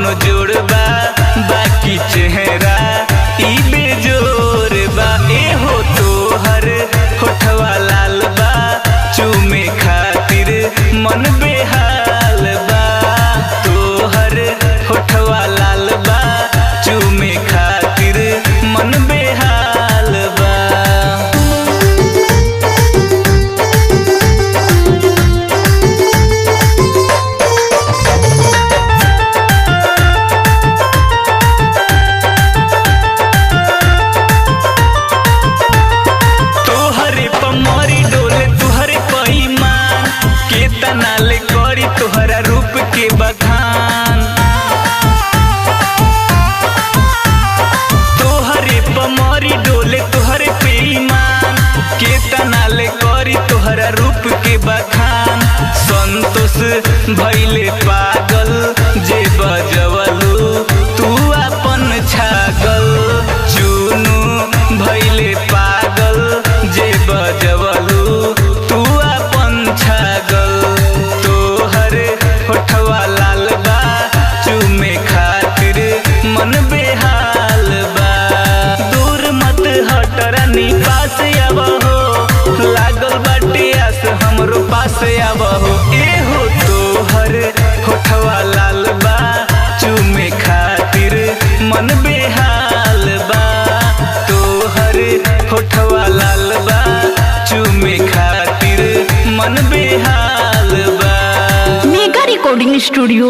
कौनो जोड़ बा, बाकी चेहरा ई बेजोर बा। ए हो तोहर होठवा लाल बा, चूमे खातिर मन बेहाल बा। तोहर होठवा लाल बा, चूमे खातिर मन बेहाल बा। नाले करी तोहरा रूप के बखान, तोहरे पमरी डोले तोहरे पे ईमान। के तनाले करी तोहरा रूप के बखान। संतोष भइले पागल जे बजवलू तू अपन छागल। चुनू भइले पागल जे बजवलू तू अपन छागल। होठवा लाल बा, चूमे खातिर मन बेहाल बा। दूर मत हट रानी पास आवहो, लागल बाटे आस हमरो पास आवहो। ए हो तोहर होठवा लाल बा, चूमे खातिर मन बेहाल बा। तोहर होठवा लाल बा, चूमे खातिर मन बेहाल बा। Mega recording studio